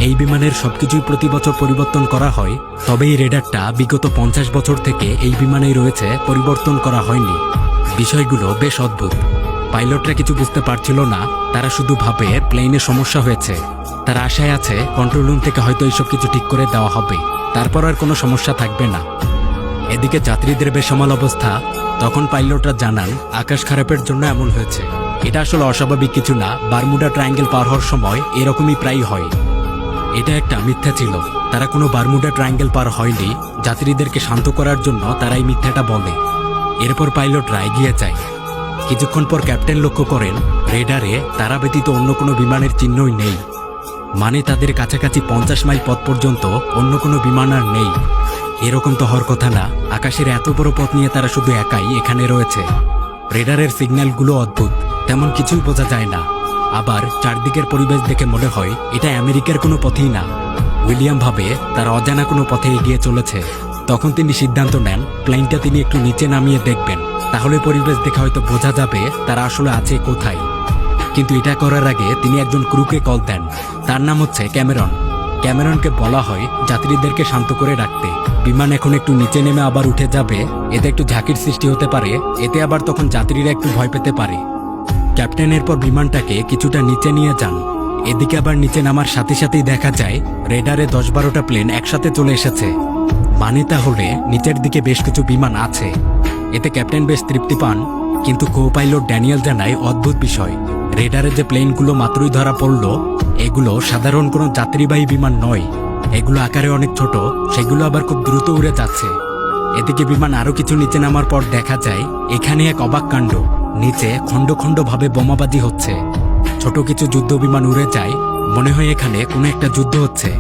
এই বিমানের সবকিছুই প্রতি বছর পরিবর্তন করা হয়, তবে এই রেডারটা বিগত 50 বছর থেকে এই বিমানেই রয়েছে, পরিবর্তন করা হয়নি। বিষয়গুলো বেশ অদ্ভুত। পাইলটরা কিছু বুঝতে পারছিল না, তারা শুধু ভাবে প্লেনে সমস্যা হয়েছে। তারা আশায় আছে কন্ট্রোল রুম থেকে হয়তো এইসব কিছু ঠিক করে দেওয়া হবে, তারপর আর কোনো সমস্যা থাকবে না। এদিকে যাত্রীদের বেসামাল অবস্থা। তখন পাইলটরা জানান আকাশ খারাপের জন্য এমন হয়েছে। এটা আসলে অস্বাভাবিক কিছু না, বারমুডা ট্রায়াঙ্গেল পার হওয়ার সময় এরকমই প্রায় হয়। এটা একটা মিথ্যা ছিল, তারা কোনো বারমুডা ট্রায়াঙ্গেল পার হয়নি। যাত্রীদেরকে শান্ত করার জন্য তারা এই মিথ্যাটা বলে। এরপর পাইলটরা এগিয়ে যায়। কিছুক্ষণ পর ক্যাপ্টেন লক্ষ্য করেন রেডারে তারা ব্যতীত অন্য কোনো বিমানের চিহ্নই নেই। মানে তাদের কাছাকাছি 50 মাইল পথ পর্যন্ত অন্য কোনো বিমান আর নেই। এরকম তো হওয়ার কথা না, আকাশের এত বড় পথ নিয়ে তারা শুধু একাই এখানে রয়েছে। রেডারের সিগন্যালগুলো অদ্ভুত, তেমন কিছুই বোঝা যায় না। আবার চারদিকের পরিবেশ দেখে মনে হয় এটা আমেরিকার কোনো পথই না। উইলিয়াম ভাবে তারা অজানা কোনো পথে এগিয়ে চলেছে। তখন তিনি সিদ্ধান্ত নেন প্লেনটা তিনি একটু নিচে নামিয়ে দেখবেন, তাহলে পরিবেশ দেখে হয়তো বোঝা যাবে তারা আসলে আছে কোথায়। কিন্তু এটা করার আগে তিনি একজন ক্রুকে কল দেন। তার নাম হচ্ছে ক্যামেরন। ক্যামেরনকে বলা হয় যাত্রীদেরকে শান্ত করে রাখতে। বিমান এখন একটু নিচে নেমে আবার উঠে যাবে, এতে একটু ঝাঁকির সৃষ্টি হতে পারে, এতে আবার তখন যাত্রীরা একটু ভয় পেতে পারে। ক্যাপ্টেন এরপর বিমানটাকে কিছুটা নিচে নিয়ে যান। এদিকে আবার নিচে নামার সাথে সাথেই দেখা যায় রেডারে 10-12টা প্লেন একসাথে চলে এসেছে। মানে তাহলে নিচের দিকে বেশ কিছু বিমান আছে। এতে ক্যাপ্টেন বেশ তৃপ্তি পান। কিন্তু কো পাইলট ড্যানিয়েল জানায় অদ্ভুত বিষয়, রেডারে যে প্লেনগুলো মাত্রই ধরা পড়ল এগুলো সাধারণ কোনো যাত্রীবাহী বিমান নয়। এগুলো আকারে অনেক ছোট, সেগুলো আবার খুব দ্রুত উড়ে যাচ্ছে। এদিকে বিমান আরো কিছু নিচে নামার পর দেখা যায় এখানে এক অবাক কাণ্ড, নিচে খণ্ড খণ্ড ভাবে বোমাবাজি হচ্ছে। ছোট কিছু যুদ্ধ বিমান উড়ে যায়, মনে হয় এখানে কোনো একটা যুদ্ধ হচ্ছে।